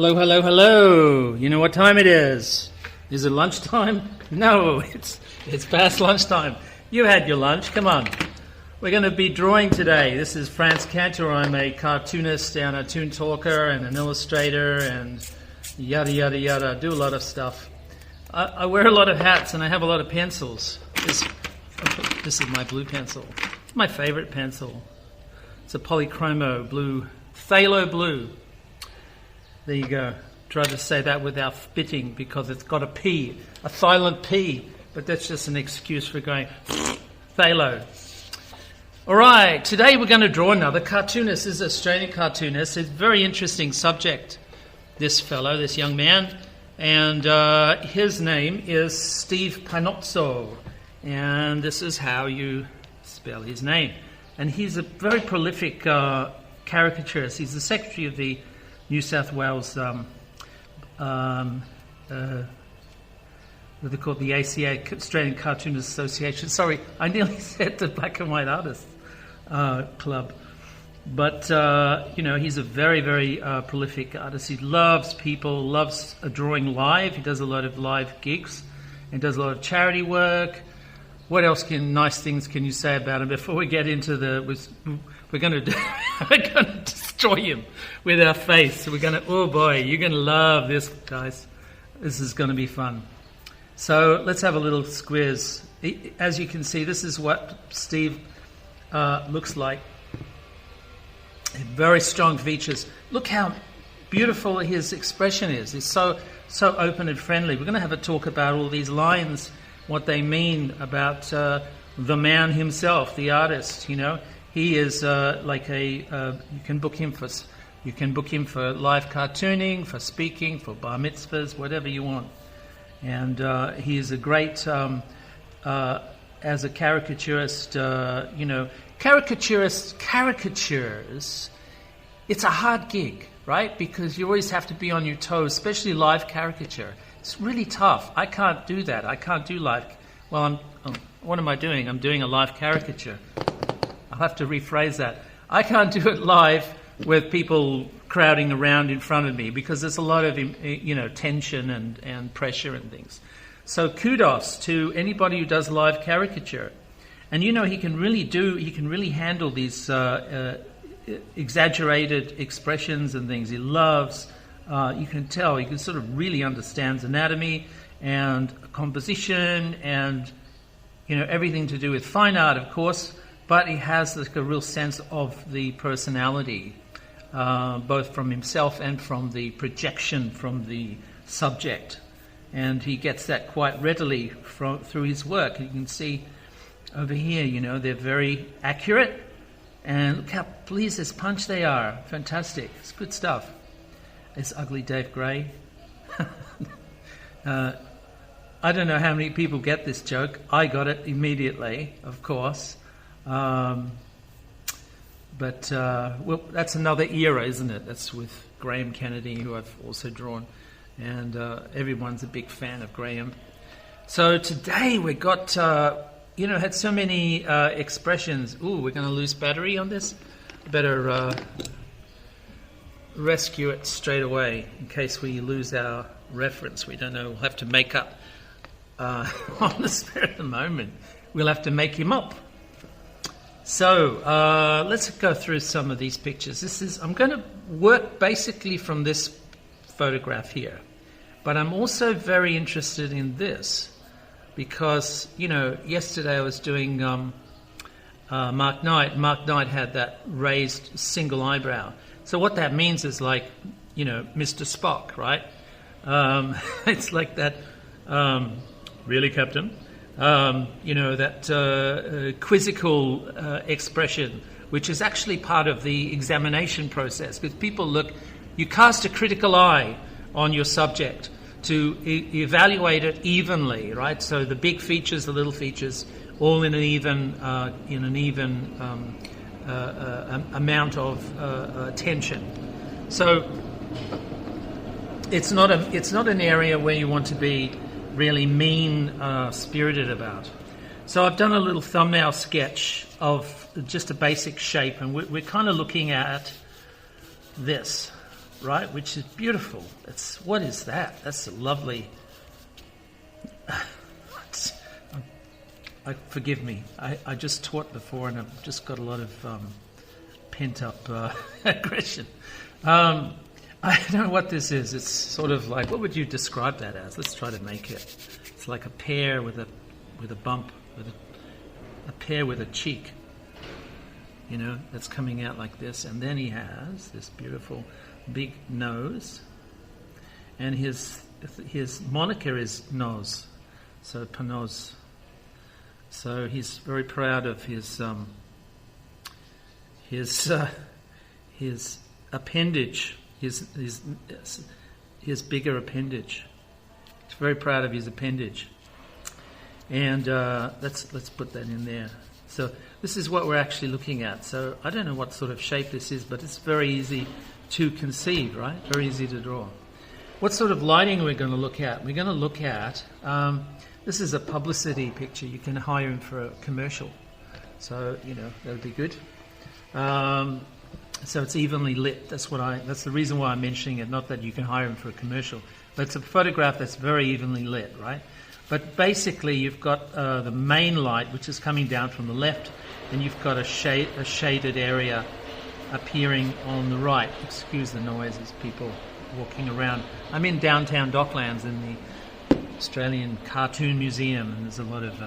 Hello, hello, hello. You know what time it is? Is it lunchtime? No, it's past lunchtime. You had your lunch. Come on. We're going to be drawing today. This is Frantz Kantor. I'm a cartoonist and a toon talker and an illustrator and yada, yada, yada. I do a lot of stuff. I wear a lot of hats and I have a lot of pencils. This is my blue pencil. It's my favorite pencil. It's a polychromo blue, phthalo blue. There you go. Try to say that without spitting because it's got a P, a silent P, but that's just an excuse for going phthalo. All right, today we're going to draw another cartoonist. This is an Australian cartoonist. It's a very interesting subject, this fellow, this young man, and his name is Steve Panozzo, and this is how you spell his name. And he's a very prolific caricaturist. He's the secretary of the New South Wales, what they call the ACA, Australian Cartoonist Association. Sorry, I nearly said the Black and White Artists Club. But, he's a very, very prolific artist. He loves people, loves drawing live. He does a lot of live gigs and does a lot of charity work. What else nice things can you say about him? Before we get into we're going to destroy him with our face. Oh boy, you're going to love this, guys. This is going to be fun. So let's have a little squiz. As you can see, this is what Steve looks like. Very strong features. Look how beautiful his expression is. He's so open and friendly. We're going to have a talk about all these lines, what they mean about the man himself, the artist. He is you can book him for live cartooning, for speaking, for bar mitzvahs, whatever you want. And he is a great as a caricaturist. Caricatures. It's a hard gig, right? Because you always have to be on your toes, especially live caricature. It's really tough. I can't do that. I can't do live. Well, what am I doing? I'm doing a live caricature. I'll have to rephrase that. I can't do it live with people crowding around in front of me because there's a lot of tension and pressure and things. So kudos to anybody who does live caricature. And he can really handle these exaggerated expressions and things. He loves. You can tell, he can sort of really understands anatomy and composition and, everything to do with fine art, of course, but he has a real sense of the personality, both from himself and from the projection from the subject. And he gets that quite readily through his work. You can see over here, they're very accurate. And look how pleased as punch they are. Fantastic. It's good stuff. It's ugly Dave Gray. I don't know how many people get this joke. I got it immediately, of course. But that's another era, isn't it? That's with Graham Kennedy, who I've also drawn. And everyone's a big fan of Graham. So today we got, had so many expressions. Ooh, we're going to lose battery on this? Better rescue it straight away in case we lose our reference. We don't know. We'll have to make up on the spur of the moment. We'll have to make him up. So let's go through some of these pictures. I'm going to work basically from this photograph here, but I'm also very interested in this because yesterday I was doing Mark Knight. Mark Knight had that raised single eyebrow. So what that means is like, Mr. Spock, right? It's like that, really, Captain? That quizzical expression, which is actually part of the examination process. Because you cast a critical eye on your subject to evaluate it evenly, right? So the big features, the little features, all in an even amount of attention. So it's not an area where you want to be really mean-spirited about. So I've done a little thumbnail sketch of just a basic shape, and we're kind of looking at this. right? Which is beautiful. What is that? That's a lovely. Forgive me. I just taught before, and I've just got a lot of pent up aggression. I don't know what this is. It's sort of like, what would you describe that as? Let's try to make it. It's like a pear with a bump, with a pear with a cheek. You know, that's coming out like this, and then he has this beautiful big nose, and his moniker is Nose, so Panozzo. So he's very proud of his appendage, his bigger appendage. He's very proud of his appendage, and let's put that in there. So this is what we're actually looking at. So I don't know what sort of shape this is, but it's very easy to conceive, right? Very easy to draw. What sort of lighting are we going to look at? We're going to look at, this is a publicity picture. You can hire him for a commercial. So, you know, that would be good. So it's evenly lit. That's the reason why I'm mentioning it, not that you can hire him for a commercial. But it's a photograph that's very evenly lit, right? But basically you've got the main light, which is coming down from the left, and you've got a shaded area appearing on the right. Excuse the noise, there's people walking around. I'm in downtown Docklands in the Australian Cartoon Museum, and there's a lot of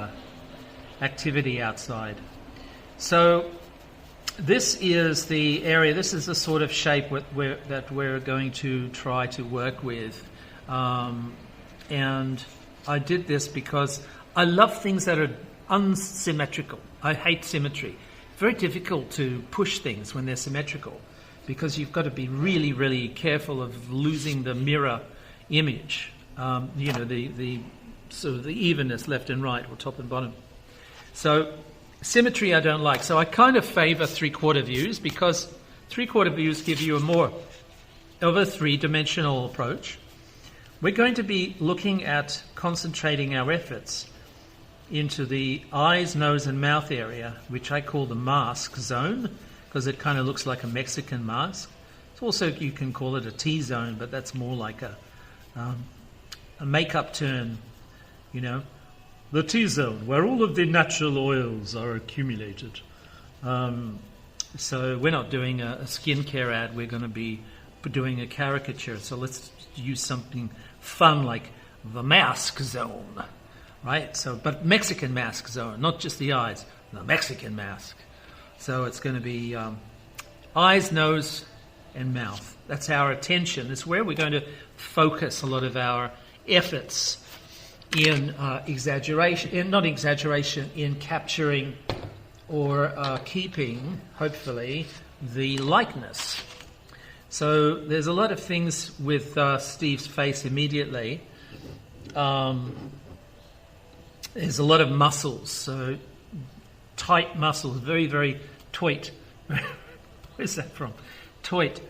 activity outside. So this is the area, this is the sort of shape that we're going to try to work with. And I did this because I love things that are unsymmetrical. I hate symmetry. Very difficult to push things when they're symmetrical, because you've got to be really, really careful of losing the mirror image. You know, the sort of the evenness left and right, or top and bottom. So symmetry I don't like. So I kind of favour three-quarter views, because three-quarter views give you a more of a three-dimensional approach. We're going to be looking at concentrating our efforts into the eyes, nose and mouth area, which I call the mask zone, because it kind of looks like a Mexican mask. It's also, you can call it a T-zone, but that's more like a makeup term, you know. The T-zone, where all of the natural oils are accumulated. So we're not doing a skincare ad, we're going to be doing a caricature. So let's use something fun like the mask zone, right? So, but Mexican mask zone, not just the eyes, the Mexican mask. So it's going to be eyes, nose, and mouth. That's our attention. That's where we're going to focus a lot of our efforts in in capturing or keeping, hopefully, the likeness. So there's a lot of things with Steve's face immediately. There's a lot of muscles, so tight muscles, very, very tight. Where's that from? Tight.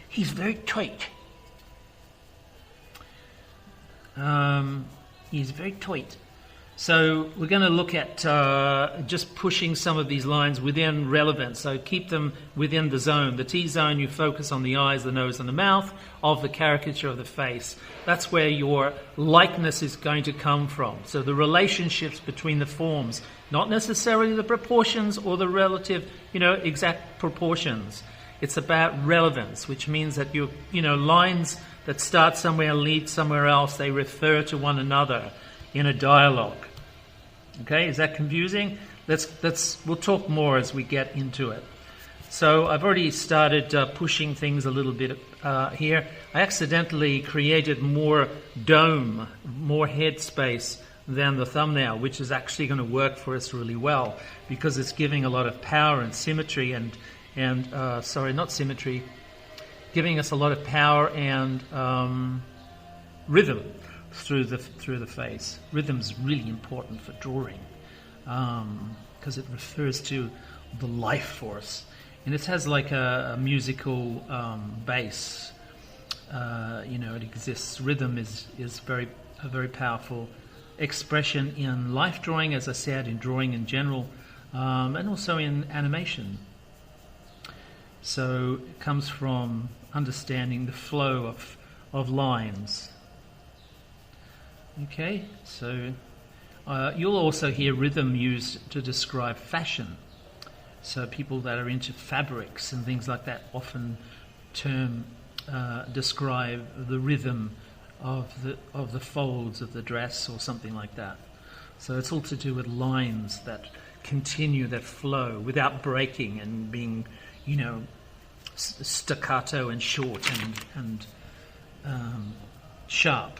He's very tight. He's very tight. So we're going to look at just pushing some of these lines within relevance. So keep them within the zone. The T-zone, you focus on the eyes, the nose, and the mouth of the caricature of the face. That's where your likeness is going to come from. So the relationships between the forms, not necessarily the proportions or the relative, exact proportions. It's about relevance, which means that lines that start somewhere and lead somewhere else, they refer to one another in a dialogue. Okay, is that confusing? We'll talk more as we get into it. So I've already started pushing things a little bit here. I accidentally created more dome, more head space than the thumbnail, which is actually going to work for us really well, because it's giving a lot of power and symmetry giving us a lot of power and rhythm through the face. Rhythm's really important for drawing, because it refers to the life force, and it has like a musical base. It exists. Rhythm is a very powerful expression in life drawing, as I said, in drawing in general, and also in animation. So it comes from understanding the flow of lines. Okay, so you'll also hear rhythm used to describe fashion. So people that are into fabrics and things like that often describe the rhythm of the folds of the dress or something like that. So it's all to do with lines that continue, that flow without breaking and being, staccato and short and sharp.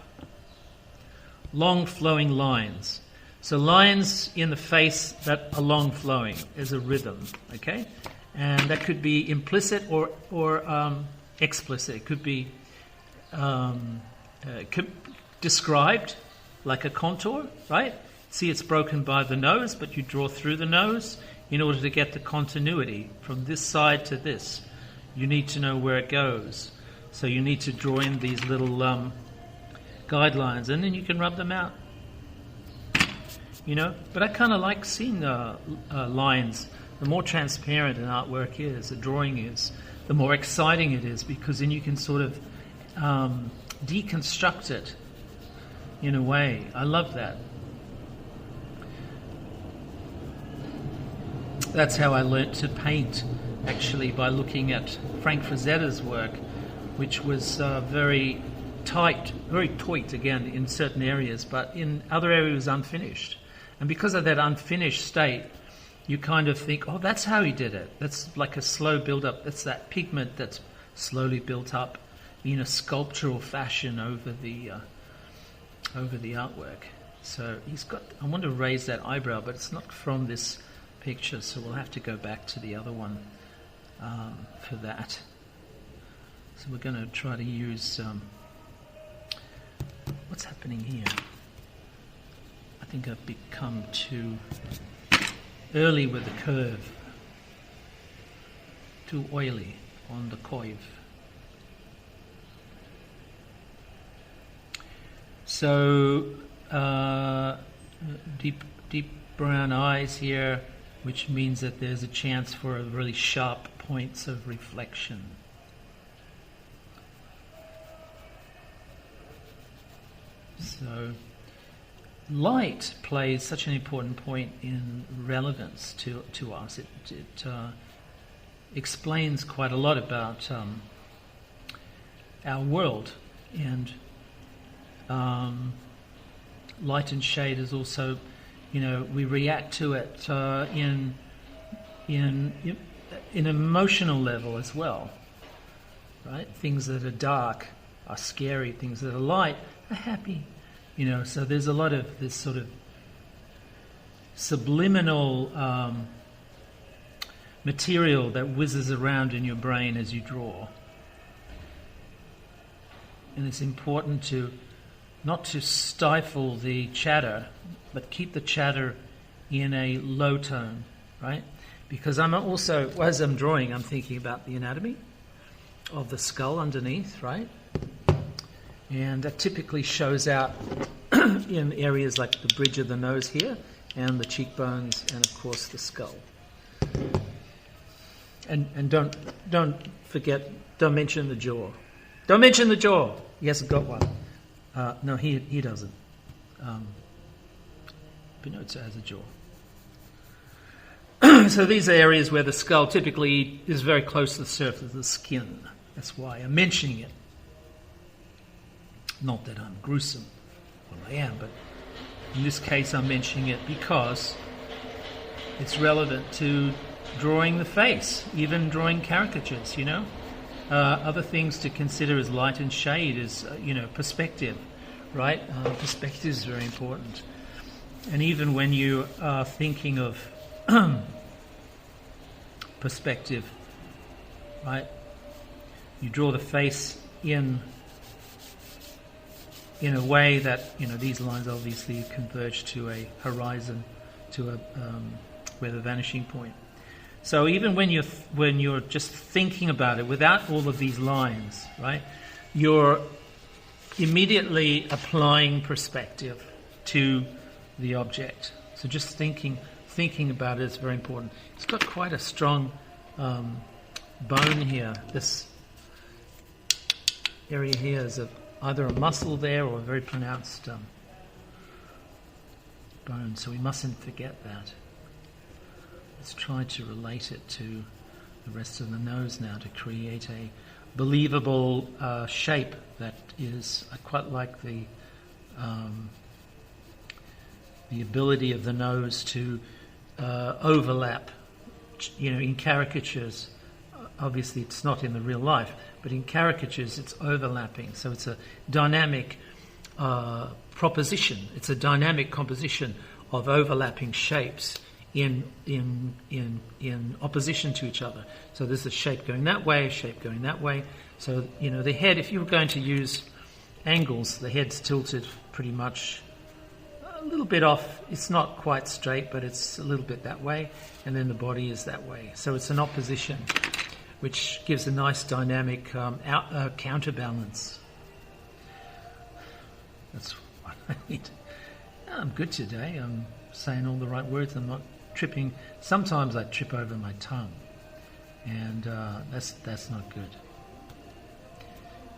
Long flowing lines. So lines in the face that are long flowing is a rhythm, okay? And that could be implicit or explicit. It could be described like a contour, right? See, it's broken by the nose, but you draw through the nose in order to get the continuity from this side to this. You need to know where it goes. So you need to draw in these little guidelines, and then you can rub them out. But I kind of like seeing lines. The more transparent an artwork is, a drawing is, the more exciting it is, because then you can sort of deconstruct it in a way. I love that. That's how I learnt to paint, actually, by looking at Frank Frazetta's work, which was very tight, very taut again in certain areas, but in other areas unfinished. And because of that unfinished state, you kind of think, oh, that's how he did it. That's like a slow build-up. That's that pigment that's slowly built up in a sculptural fashion over the artwork. So he's got, I want to raise that eyebrow, but it's not from this picture, so we'll have to go back to the other one for that. So we're going to try to use, what's happening here? I think I've become too early with the curve, too oily on the coif. So deep brown eyes here, which means that there's a chance for really sharp points of reflection. So light plays such an important point in relevance to us. It explains quite a lot about our world, and light and shade is also, we react to it in emotional level as well, right? Things that are dark are scary. Things that are light are happy. So there's a lot of this sort of subliminal material that whizzes around in your brain as you draw. And it's important not to stifle the chatter, but keep the chatter in a low tone, right? Because I'm also, as I'm drawing, I'm thinking about the anatomy of the skull underneath, right? And that typically shows out in areas like the bridge of the nose here, and the cheekbones, and of course the skull. And don't forget, don't mention the jaw. Don't mention the jaw. He hasn't got one. No, he doesn't. Panozzo has a jaw. So these are areas where the skull typically is very close to the surface of the skin. That's why I'm mentioning it. Not that I'm gruesome. Well, I am, but in this case I'm mentioning it because it's relevant to drawing the face, even drawing caricatures, Other things to consider is light and shade, is, perspective, right? Perspective is very important. And even when you are thinking of perspective, right? You draw the face in a way that, these lines obviously converge to a horizon, to where the vanishing point. So even when you're just thinking about it without all of these lines, right, you're immediately applying perspective to the object. So just thinking about it is very important. It's got quite a strong bone here. This area here is either a muscle there or a very pronounced bone, so we mustn't forget that. Let's try to relate it to the rest of the nose now to create a believable shape that is, I quite like the ability of the nose to overlap, in caricatures. Obviously it's not in the real life, but in caricatures it's overlapping, so it's a dynamic proposition. It's a dynamic composition of overlapping shapes in opposition to each other. So there's a shape going that way, a shape going that way. So, the head, if you were going to use angles, the head's tilted pretty much a little bit off. It's not quite straight, but it's a little bit that way, and then the body is that way. So it's an opposition, which gives a nice dynamic counterbalance. That's what I need. I'm good today. I'm saying all the right words. I'm not tripping. Sometimes I trip over my tongue, and that's not good.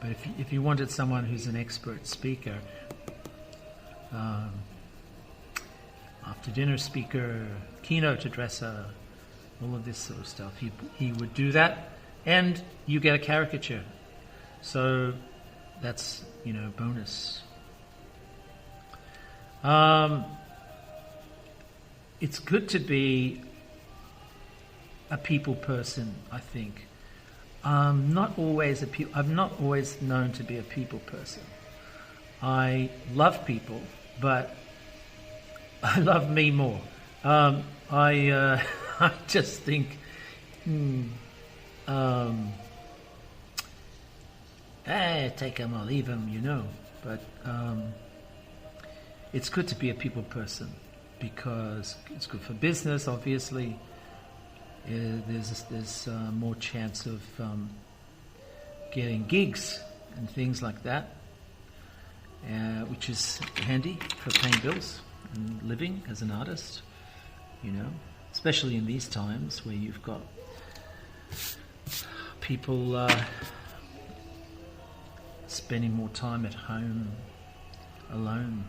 But if you wanted someone who's an expert speaker, after dinner speaker, keynote addresser, all of this sort of stuff, he would do that, and you get a caricature. So that's bonus. It's good to be a people person, I think. I'm not always known to be a people person. I love people, but I love me more. I just think, take them or leave them, But it's good to be a people person because it's good for business, obviously. There's more chance of getting gigs and things like that, which is handy for paying bills and living as an artist, especially in these times where you've got people spending more time at home alone.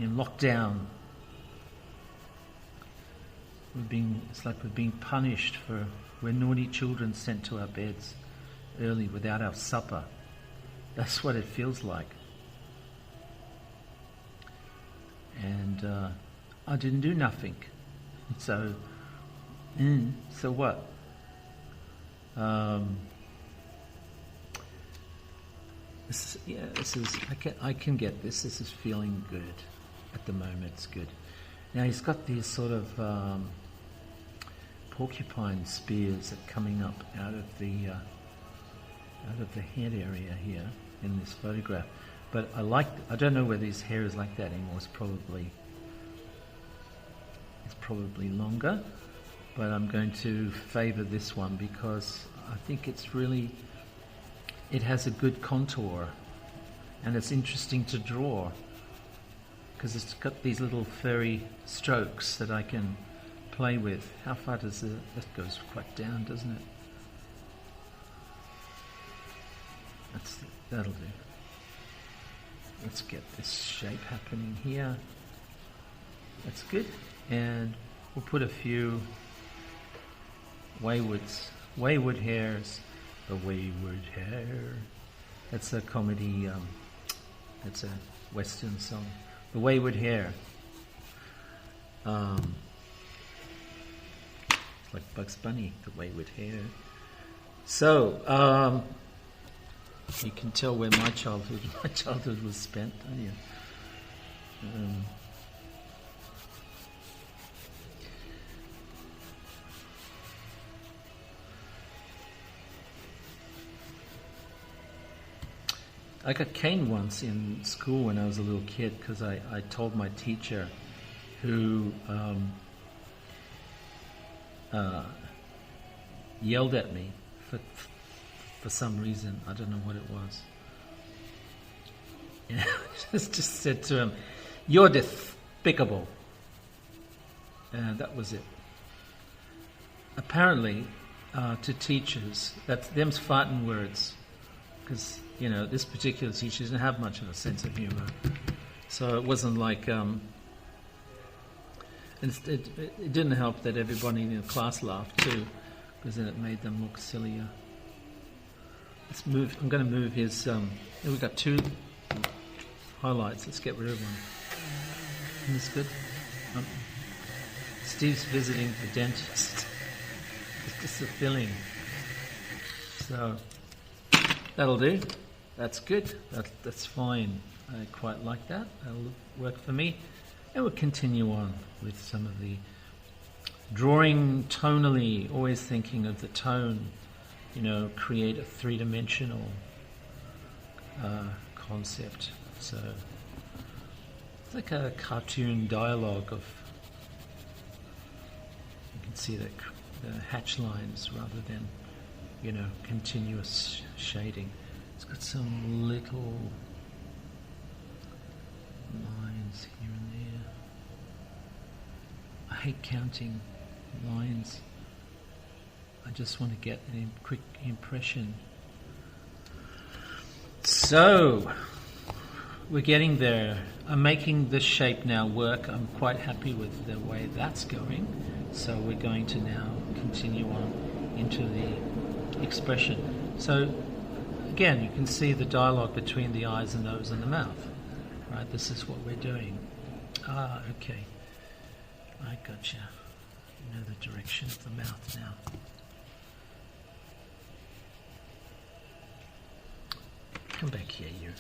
In lockdown, it's like we're being punished we're naughty children sent to our beds early without our supper. That's what it feels like. And I didn't do nothing. So what? I can get this. This is feeling good at the moment. It's good. Now he's got these sort of porcupine spears that are coming up out of the head area here in this photograph. But I don't know whether his hair is like that anymore. It's probably longer. But I'm going to favour this one because I think it has a good contour and it's interesting to draw because it's got these little furry strokes that I can play with. How far does that goes quite down, doesn't it? That'll do. Let's get this shape happening here. That's good. And we'll put a few wayward hairs. The wayward hair. That's a comedy. That's a Western song. The wayward hair. It's like Bugs Bunny. The wayward hair. So you can tell where my childhood was spent, don't you? I got caned once in school when I was a little kid because I told my teacher, who yelled at me for some reason. I don't know what it was. And I just said to him, "You're despicable." And that was it. Apparently, to teachers, them's fighting words, because this particular teacher didn't have much of a sense of humour, so it wasn't like. It didn't help that everybody in the class laughed too, because then it made them look sillier. Let's move. I'm going to move his. We've got two highlights. Let's get rid of one. Isn't this good? Steve's visiting the dentist. It's just a filling. So that'll do. That's good. That's fine. I quite like that. That'll work for me. And we'll continue on with some of the drawing tonally, always thinking of the tone, create a three-dimensional concept. So it's like a cartoon dialogue of, you can see the hatch lines rather than, continuous shading. It's got some little lines here and there. I hate counting lines. I just want to get a quick impression. So, we're getting there. I'm making this shape now work. I'm quite happy with the way that's going. So we're going to now continue on into the expression. So, again, you can see the dialogue between the eyes, the nose, and the mouth. Right, this is what we're doing. Okay. I gotcha. You know the direction of the mouth now. Come back here, you.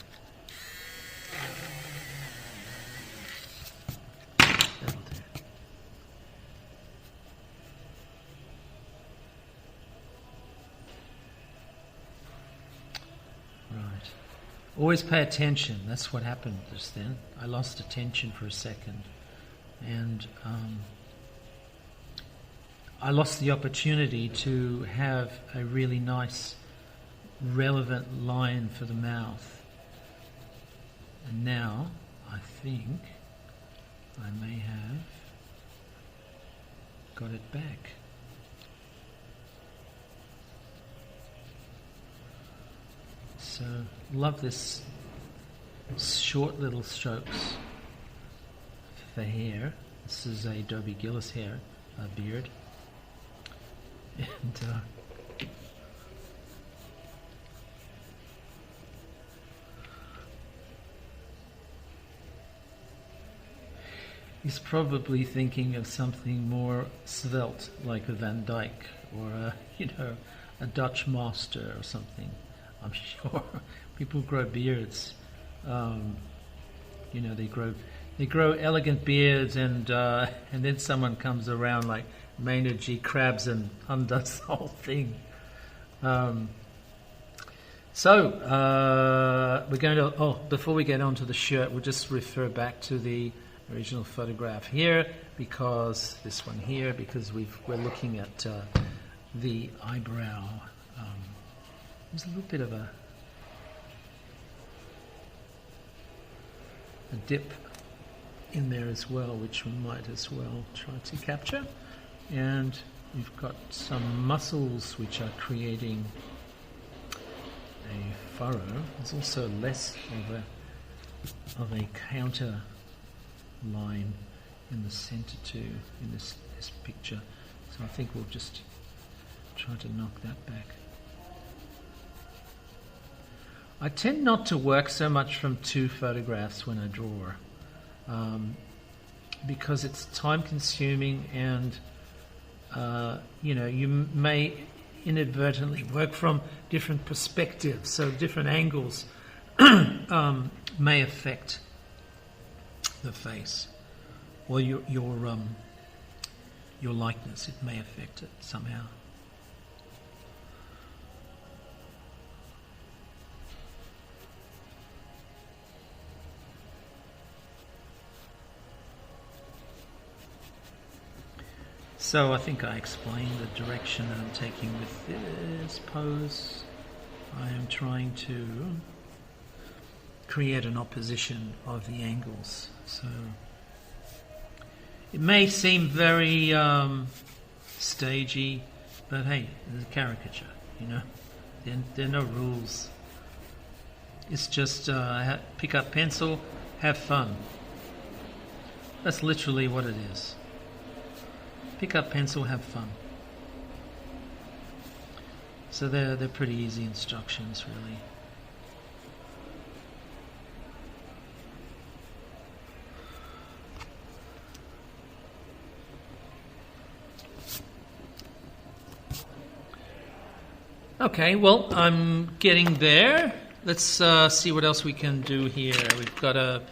That'll do. Right. Always pay attention. That's what happened just then. I lost attention for a second. And I lost the opportunity to have a really nice, relevant line for the mouth. And now, I think I may have got it back. So, love this short little strokes for hair. This is a Dobie Gillis hair, beard. And he's probably thinking of something more svelte, like a Van Dyke or a Dutch master or something. I'm sure people grow beards. They grow elegant beards, and then someone comes around like Maynard G. Krabs and undoes the whole thing. We're going to. Before we get onto the shirt, we'll just refer back to the original photograph here, because this one here, because we're looking at the eyebrow. There's a little bit of a dip in there as well, which we might as well try to capture. And we've got some muscles which are creating a furrow. There's also less of a counter line in the center too, in this picture. So I think we'll just try to knock that back. I tend not to work so much from two photographs when I draw, because it's time consuming, and you may inadvertently work from different perspectives, so different angles may affect the face or your likeness. It may affect it somehow. So I think I explained the direction that I'm taking with this pose. I am trying to create an opposition of the angles. So It may seem very stagey, but hey, it's a caricature, you know. There are no rules. It's just pick up pencil, have fun. That's literally what it is. Pick up pencil, have fun. So they're pretty easy instructions, really. Okay, well, I'm getting there. Let's see what else we can do here. We've got a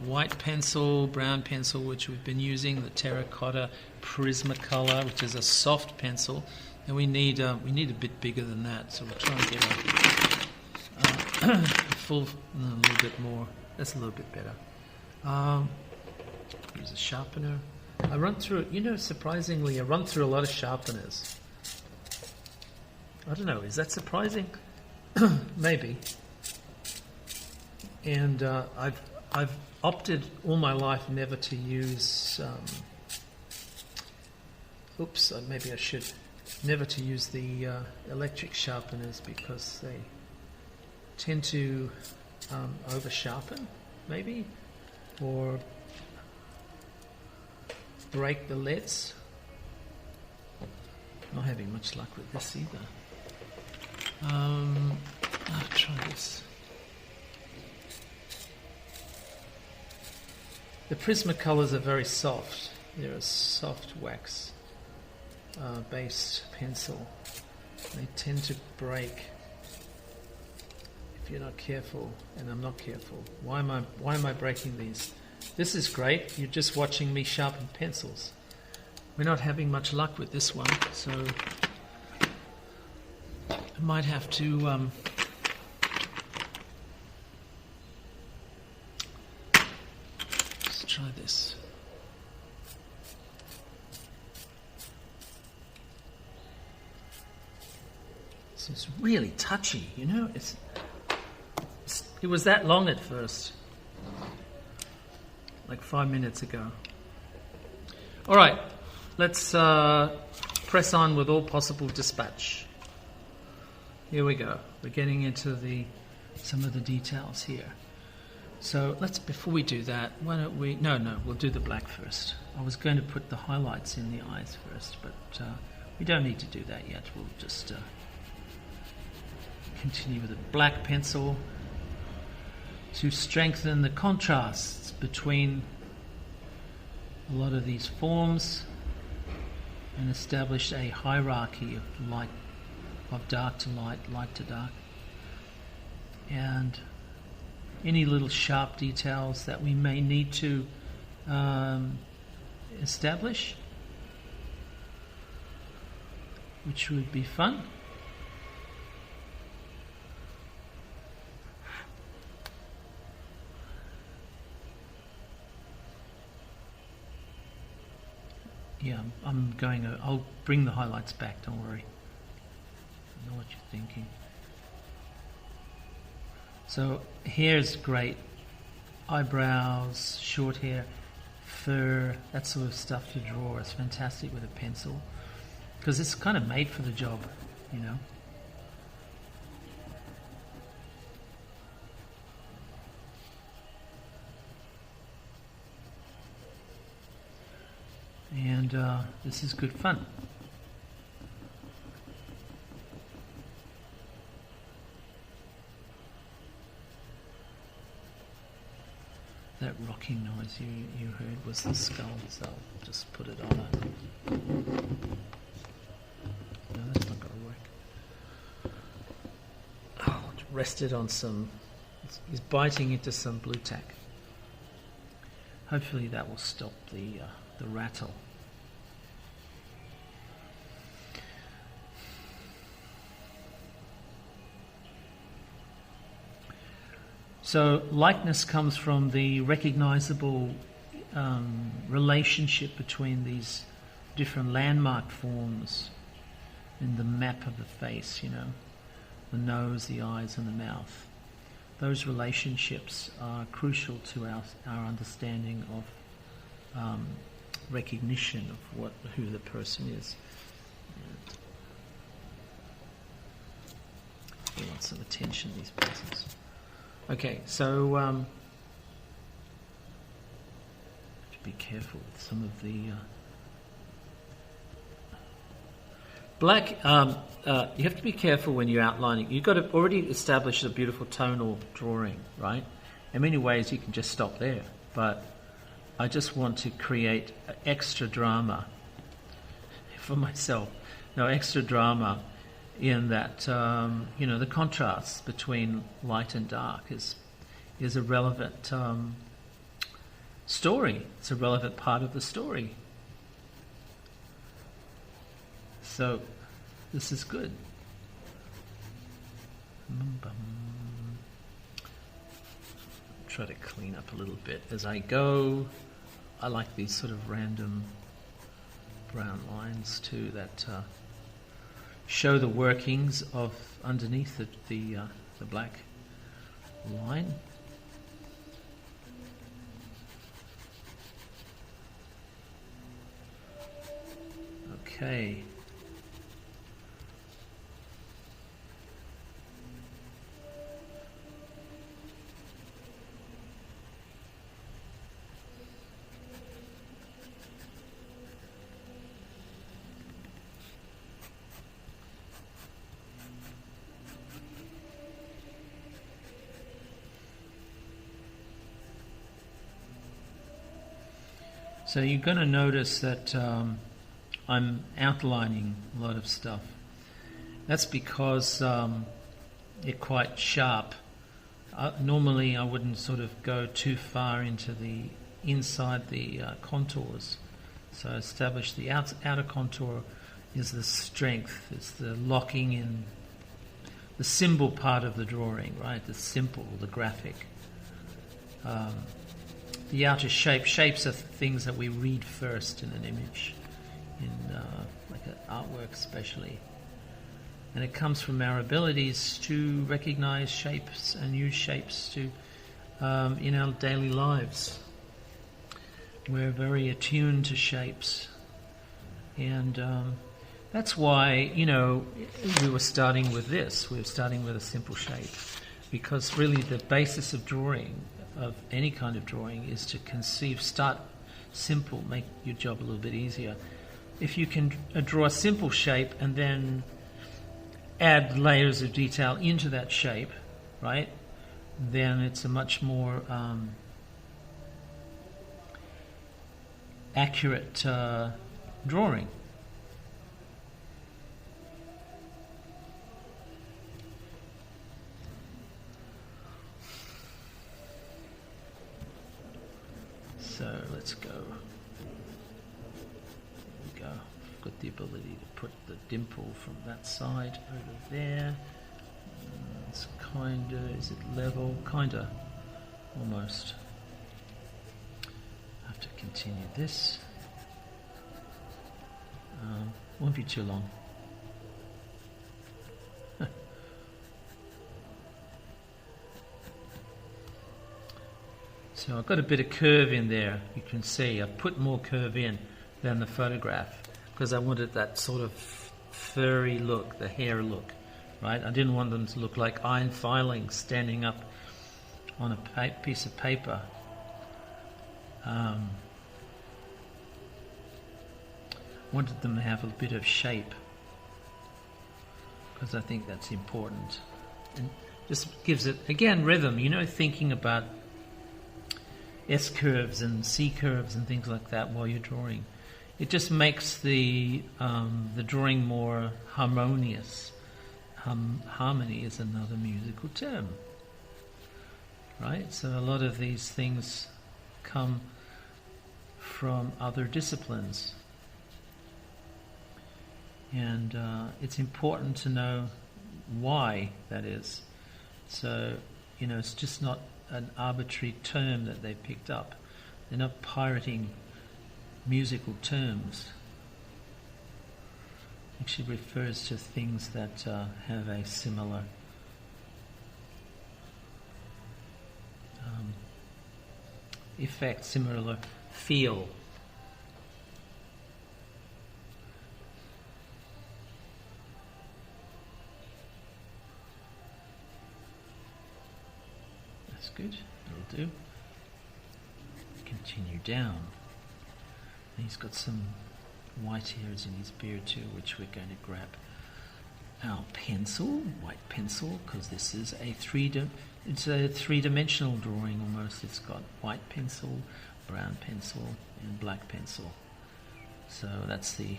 white pencil, brown pencil, which we've been using, the terracotta Prismacolor, which is a soft pencil, and we need a bit bigger than that, so we'll try and get a full, a little bit more. That's a little bit better. Use a sharpener. I run through, surprisingly, I run through a lot of sharpeners. I don't know, is that surprising? Maybe. And I've opted all my life never to use. Maybe I should never to use the electric sharpeners because they tend to over sharpen, maybe, or break the leads. Not having much luck with this either. I'll try this. The Prismacolors are very soft. They're a soft wax based pencil. They tend to break if you're not careful, and I'm not careful. Why am I breaking these? This is great. You're just watching me sharpen pencils. We're not having much luck with this one, so I might have to let's try this. This is really touchy, it was that long at first, like 5 minutes ago. All right, let's press on with all possible dispatch. Here we go. We're getting into some of the details here. So before we do that, why don't we... No, we'll do the black first. I was going to put the highlights in the eyes first, but we don't need to do that yet. We'll just continue with a black pencil to strengthen the contrasts between a lot of these forms and establish a hierarchy of light, of dark to light, light to dark, and any little sharp details that we may need to establish, which would be fun. Yeah, I'll bring the highlights back, don't worry. I know what you're thinking. So hair's great. Eyebrows, short hair, fur, that sort of stuff to draw. It's fantastic with a pencil because it's kind of made for the job, And this is good fun. That rocking noise you heard was the skull, so I'll just put it on a... No, that's not going to work. Oh, it rested on some... He's biting into some blue tack. Hopefully that will stop the rattle. So likeness comes from the recognizable relationship between these different landmark forms in the map of the face, the nose, the eyes, and the mouth. Those relationships are crucial to our understanding of recognition of who the person is. He wants some attention, these persons. Okay, so to be careful with some of the black. You have to be careful when you're outlining. You've got to already establish a beautiful tonal drawing, right? In many ways, you can just stop there, but I just want to create extra drama for myself. No, extra drama in that, the contrast between light and dark is a relevant story. It's a relevant part of the story. So this is good. Try to clean up a little bit as I go. I like these sort of random brown lines too that show the workings of underneath the black line. Okay. So you're going to notice that I'm outlining a lot of stuff. That's because they're quite sharp. Normally I wouldn't sort of go too far into the inside the contours. So establish the outer contour is the strength, it's the locking in, the symbol part of the drawing, right? The simple, the graphic. The outer shapes are things that we read first in an image, in like an artwork especially. And it comes from our abilities to recognize shapes and use shapes to in our daily lives. We're very attuned to shapes. And that's why, we were starting with this. We were starting with a simple shape. Because really the basis of drawing, of any kind of drawing, is to start simple, make your job a little bit easier. If you can draw a simple shape and then add layers of detail into that shape, right, then it's a much more accurate drawing. So let's go. There we go. I've got the ability to put the dimple from that side over there. It's is it level? Kinda, almost. I have to continue this. Won't be too long. So I've got a bit of curve in there. You can see I've put more curve in than the photograph because I wanted that sort of furry look, the hair look, right? I didn't want them to look like iron filings standing up on a piece of paper. Wanted them to have a bit of shape because I think that's important. And just gives it, again, rhythm, thinking about S curves and C curves and things like that while you're drawing. It just makes the drawing more harmonious. Harmony is another musical term, right? So a lot of these things come from other disciplines. And it's important to know why that is. So, it's just not an arbitrary term that they picked up. They're not pirating musical terms. It actually refers to things that have a similar effect, similar feel. That's good. That'll do. Continue down. And he's got some white hairs in his beard too, which we're going to grab our pencil, white pencil, because this is a three-dimensional drawing almost. It's got white pencil, brown pencil, and black pencil. So that's the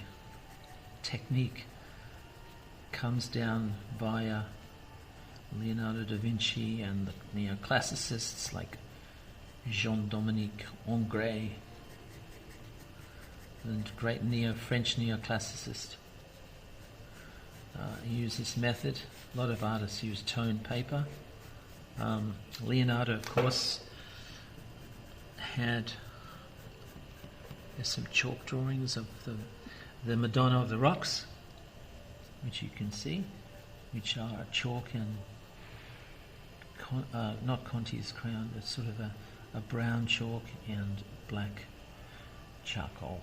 technique. Comes down via Leonardo da Vinci and the neoclassicists like Jean-Dominique Ingres, the great French neoclassicist. He used this method. A lot of artists use toned paper. Leonardo, of course, there's some chalk drawings of the Madonna of the Rocks, which you can see, which are chalk and not Conti's crown, but sort of a brown chalk and black charcoal.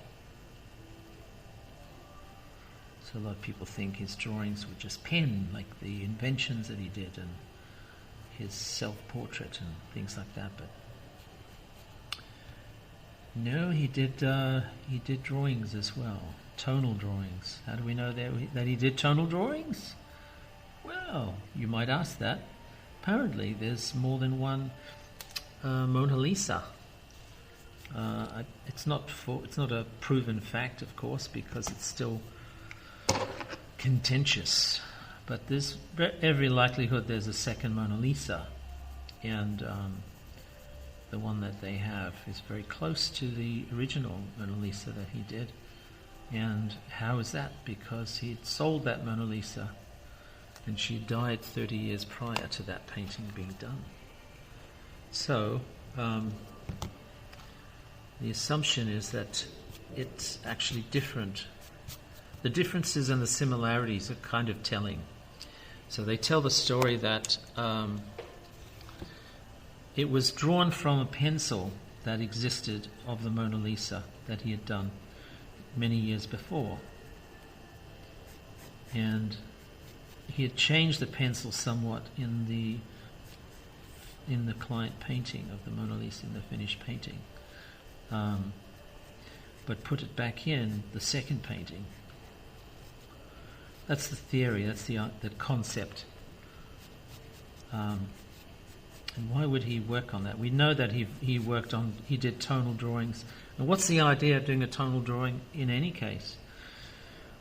So a lot of people think his drawings were just pen, like the inventions that he did and his self-portrait and things like that, but no, he did drawings as well, tonal drawings. How do we know that he did tonal drawings? Well, you might ask that. Apparently, there's more than one Mona Lisa. It's not a proven fact, of course, because it's still contentious. But there's every likelihood there's a second Mona Lisa, and the one that they have is very close to the original Mona Lisa that he did. And how is that? Because he'd sold that Mona Lisa, and she died 30 years prior to that painting being done. So the assumption is that it's actually different. The differences and the similarities are kind of telling. So they tell the story that it was drawn from a pencil that existed of the Mona Lisa that he had done many years before. And he had changed the pencil somewhat in the client painting of the Mona Lisa, in the finished painting, but put it back in the second painting. That's the theory, that's the concept. And why would he work on that? We know that he did tonal drawings. And what's the idea of doing a tonal drawing in any case?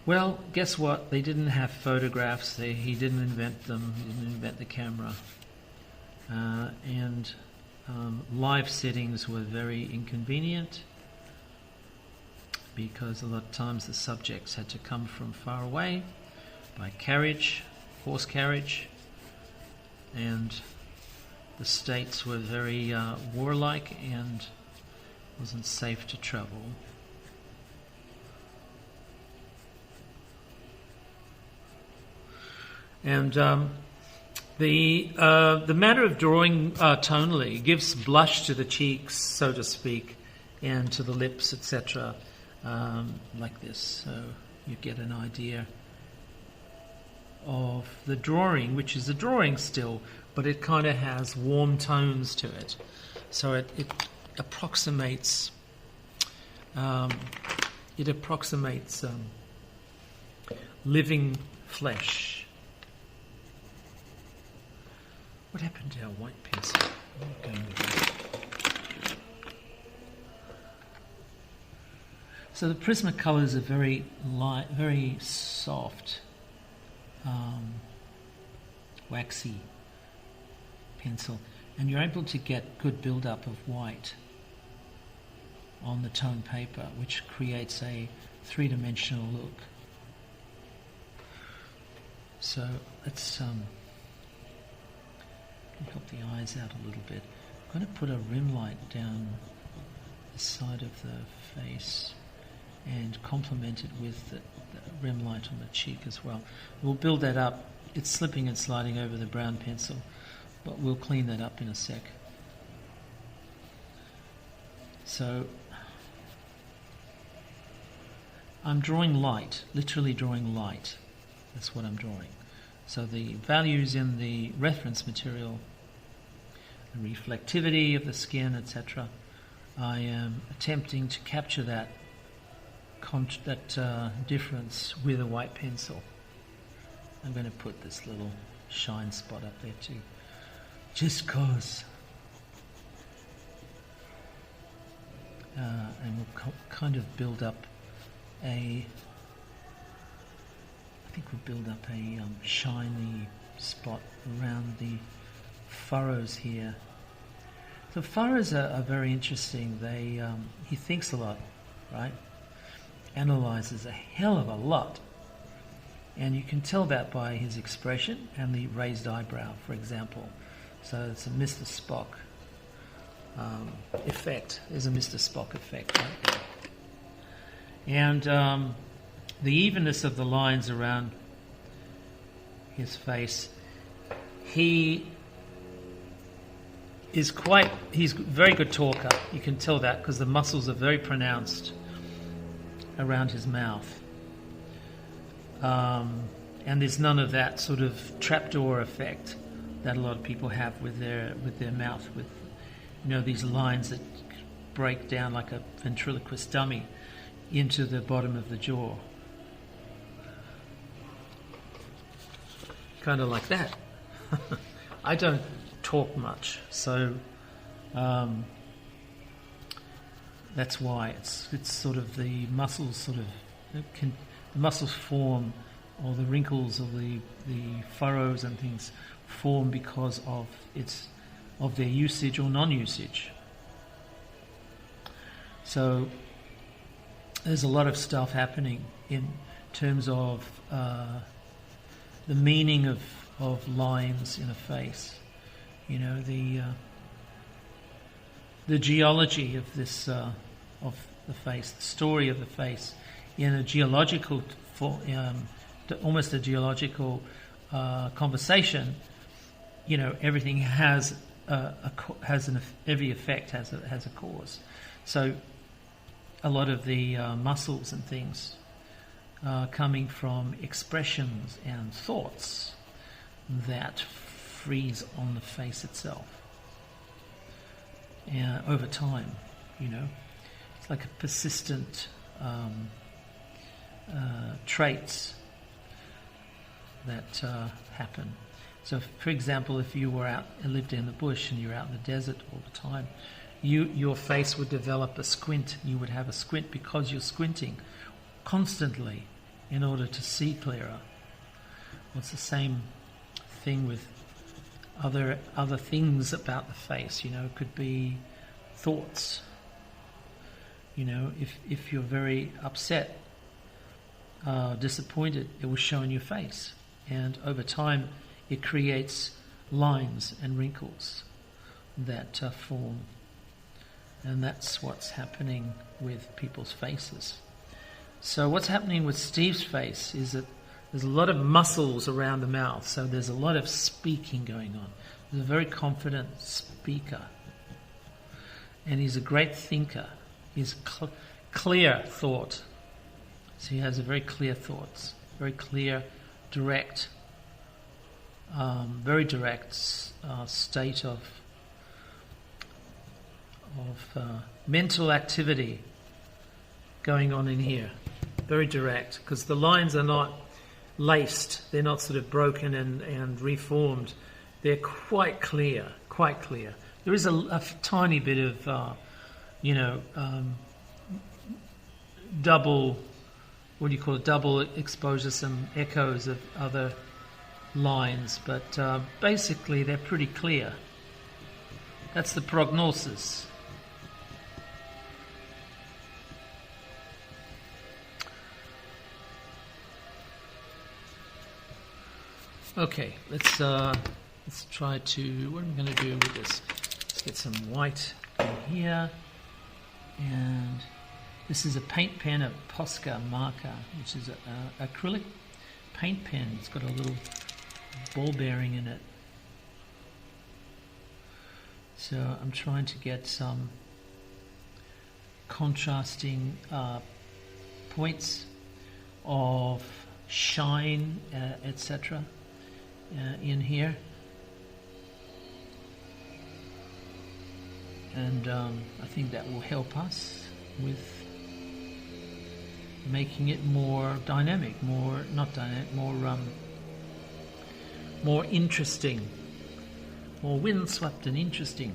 Well, guess what? They didn't have photographs. He didn't invent them. He didn't invent the camera. And live settings were very inconvenient because a lot of times the subjects had to come from far away by carriage, horse carriage, and the states were very warlike and wasn't safe to travel. And the matter of drawing tonally gives blush to the cheeks, so to speak, and to the lips, etc., like this. So you get an idea of the drawing, which is a drawing still, but it kind of has warm tones to it. So it approximates living flesh. What happened to our white pencil? So the Prismacolors are very light, very soft, waxy pencil, and you're able to get good build-up of white on the tone paper, which creates a three-dimensional look. So let's help the eyes out a little bit. I'm going to put a rim light down the side of the face and complement it with the rim light on the cheek as well. We'll build that up. It's slipping and sliding over the brown pencil, but we'll clean that up in a sec. So I'm drawing light, literally drawing light. That's what I'm drawing. So the values in the reference material the reflectivity of the skin, etc. I am attempting to capture that difference with a white pencil. I'm going to put this little shine spot up there too, just cause. And we'll kind of build up a shiny spot around the furrows here. The furrows are very interesting. He thinks a lot, right? Analyzes a hell of a lot. And you can tell that by his expression and the raised eyebrow, for example. So it's a Mr. Spock effect. There's a Mr. Spock effect right there. And the evenness of the lines around his face, he's a very good talker. You can tell that because the muscles are very pronounced around his mouth. And there's none of that sort of trapdoor effect that a lot of people have with their mouth, with these lines that break down like a ventriloquist dummy into the bottom of the jaw. Kind of like that. I don't talk much, so that's why it's sort of the muscles the muscles form, or the wrinkles, or the furrows and things form because of their usage or non-usage. So there's a lot of stuff happening in terms of the meaning of lines in a face. The geology of this of the face, the story of the face, in a geological, almost a geological conversation. Everything has every effect has a cause. So a lot of the muscles and things coming from expressions and thoughts that freeze on the face itself. Over time, it's like a persistent traits that happen. So, for example, if you were out and lived in the bush and you're out in the desert all the time, your face would develop a squint. You would have a squint because you're squinting constantly in order to see clearer. Well, it's the same thing with other things about the face. It could be thoughts. If you're very upset, disappointed, it will show in your face, and over time it creates lines and wrinkles that form, and that's what's happening with people's faces. So what's happening with Steve's face is that there's a lot of muscles around the mouth, so there's a lot of speaking going on. He's a very confident speaker, and he's a great thinker. He's clear thought. So he has a very clear thoughts, very clear, direct, very direct state of mental activity going on in here. Very direct, because the lines are not laced. They're not sort of broken and reformed. They're quite clear, quite clear. There is a tiny bit of, double, double exposure, some echoes of other lines, but basically they're pretty clear. That's the prognosis. Okay, let's try to, what am I going to do with this? Let's get some white in here, and this is a paint pen, a Posca marker, which is an acrylic paint pen. It's got a little ball bearing in it. So I'm trying to get some contrasting points of shine, etc. In here. and I think that will help us with making it more dynamic, more interesting, more windswept and interesting.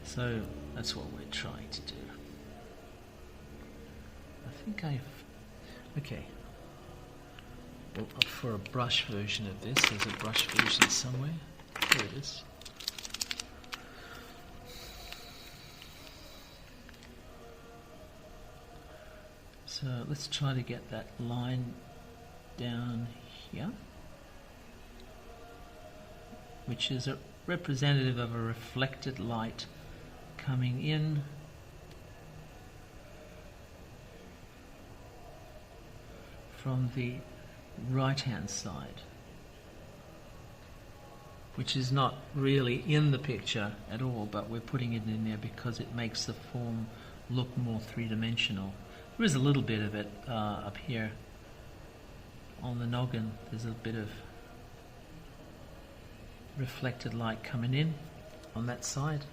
So that's what we're trying to do. I think okay. Well, for a brush version of this, there's a brush version somewhere. There it is. So let's try to get that line down here, which is a representative of a reflected light coming in from the right hand side, which is not really in the picture at all, but we're putting it in there because it makes the form look more three-dimensional. There is a little bit of it up here on the noggin. There's a bit of reflected light coming in on that side.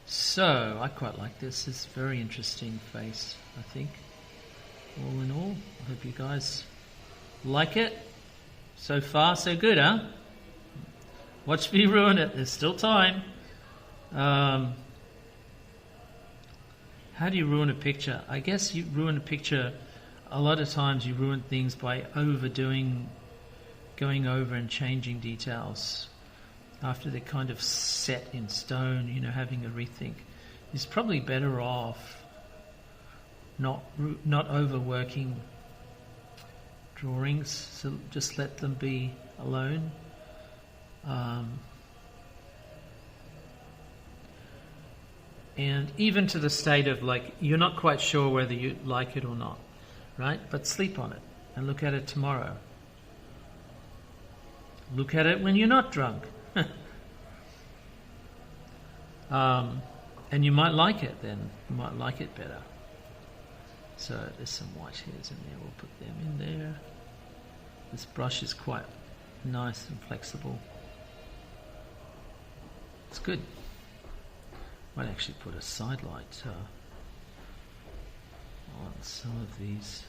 So I quite like this. It's a very interesting face, I think. All in all, I hope you guys like it. So far, so good, huh? Watch me ruin it. There's still time. How do you ruin a picture? I guess you ruin a picture. A lot of times you ruin things by overdoing, going over and changing details after they're kind of set in stone, you know, having a rethink. It's probably better off not overworking drawings, so just let them be alone. And even to the state of like, you're not quite sure whether you like it or not, right? But sleep on it and look at it tomorrow. Look at it when you're not drunk. And you might like it then. You might like it better. So there's some white hairs in there. We'll put them in there. This brush is quite nice and flexible. It's good. Might actually put a side light on some of these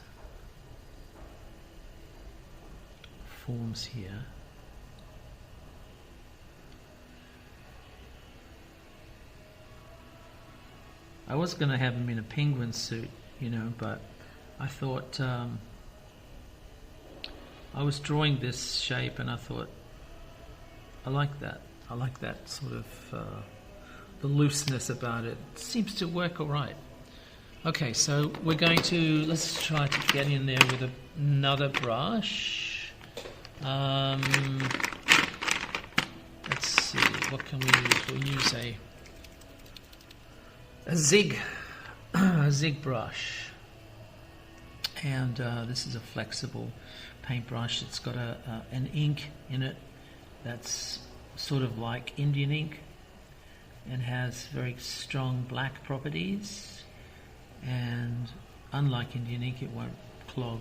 forms here. I was going to have him in a penguin suit, you know, but I thought I was drawing this shape and I thought I like that. I like that sort of the looseness about it. It seems to work all right. Okay, so we're going to, let's try to get in there with another brush. Let's see, what can we use? We'll use a zig brush, and this is a flexible paintbrush. It's got an ink in it that's sort of like Indian ink and has very strong black properties, and unlike Indian ink it won't clog.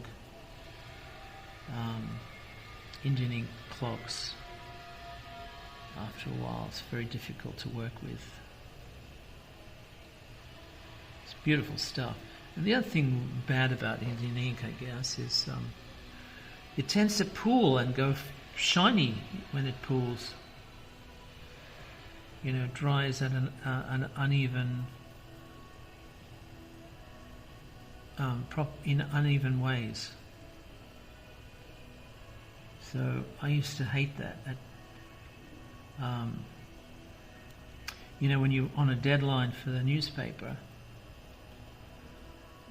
Indian ink clogs after a while. It's very difficult to work with. Beautiful stuff. And the other thing bad about Indian ink, I guess, is it tends to pool and go shiny when it pools. You know, it dries at an uneven, in uneven ways. So I used to hate that. You know, when you're on a deadline for the newspaper,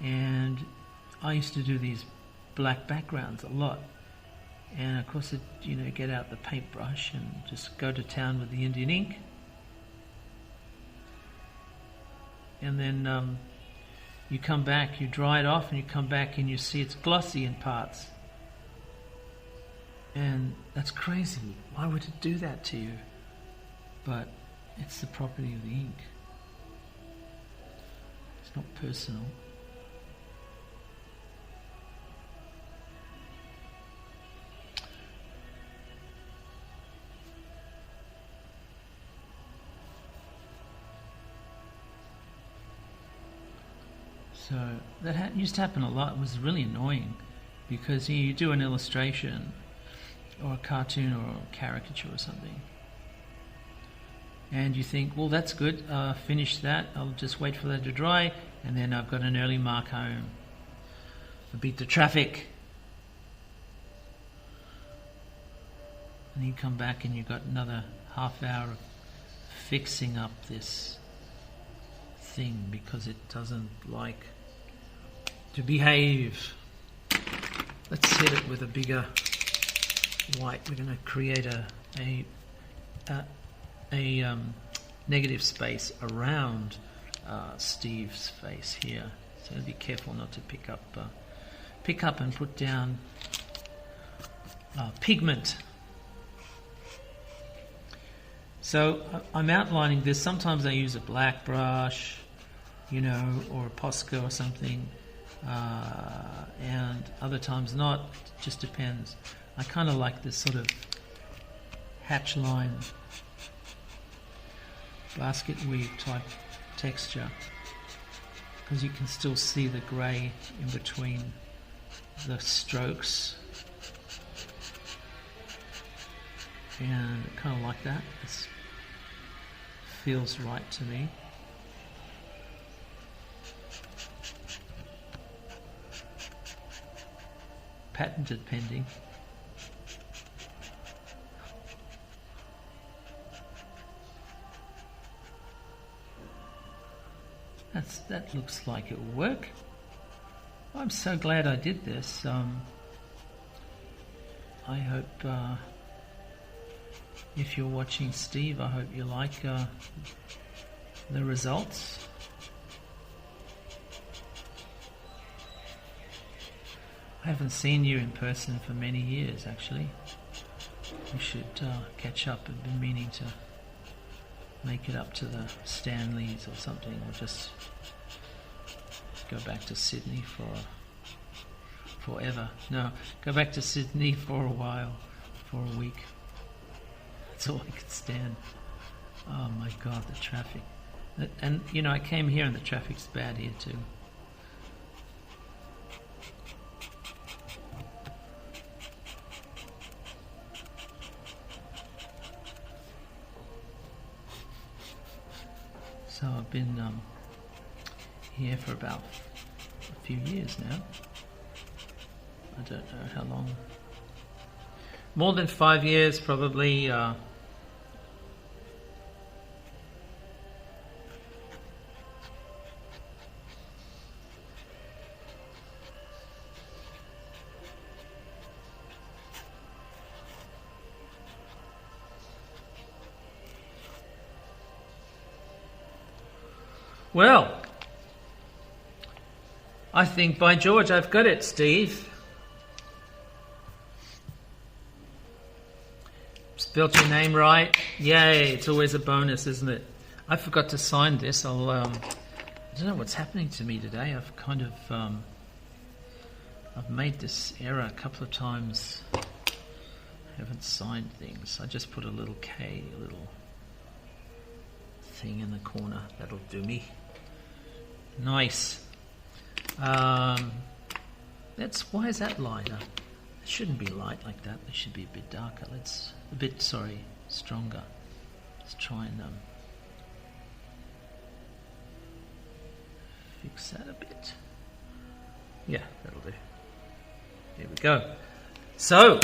and I used to do these black backgrounds a lot, and of course, you know, get out the paintbrush and just go to town with the Indian ink, and then you come back, you dry it off, and you come back and you see it's glossy in parts, and that's crazy. Why would it do that to you? But it's the property of the ink. It's not personal. So that used to happen a lot. It was really annoying because you do an illustration or a cartoon or a caricature or something, and you think, well, that's good, finish that, I'll just wait for that to dry, and then I've got an early mark home. I beat the traffic. And you come back and you've got another half hour of fixing up this thing because it doesn't like to behave. Let's hit it with a bigger white. We're going to create a negative space around Steve's face here. So be careful not to pick up and put down pigment. So I'm outlining this. Sometimes I use a black brush, or a Posca or something, and other times not. It just depends. I kind of like this sort of hatch line, basket weave type texture, because you can still see the grey in between the strokes, and I kind of like that. It feels right to me. Patented pending. That looks like it will work. I'm so glad I did this. I hope if you're watching Steve, I hope you like the results. I haven't seen you in person for many years, actually. We should catch up. I've been meaning to make it up to the Stanleys or something, or just go back to Sydney forever. No, go back to Sydney for a while, for a week. That's all I could stand. Oh my God, the traffic. And I came here and the traffic's bad here too. So I've been here for about a few years now. I don't know how long. More than 5 years, probably. Well, I think, by George, I've got it, Steve. Spelled your name right. Yay, it's always a bonus, isn't it? I forgot to sign this. I don't know what's happening to me today. I've kind of I've made this error a couple of times. I haven't signed things. I just put a little K, a little thing in the corner. That'll do me. Nice. Why is that lighter? It shouldn't be light like that. It should be a bit darker. Stronger. Let's try and fix that a bit. Yeah, that'll do. Here we go. So,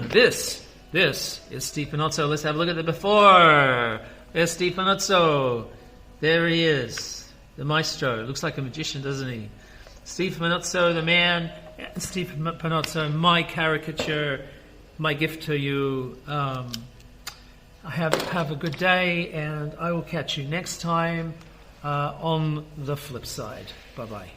this is Steve Panozzo. Let's have a look at the before. There's Steve Panozzo. There he is, the maestro. Looks like a magician, doesn't he? Steve Panozzo, the man. Steve Panozzo, my caricature, my gift to you. Have a good day, and I will catch you next time on the flip side. Bye-bye.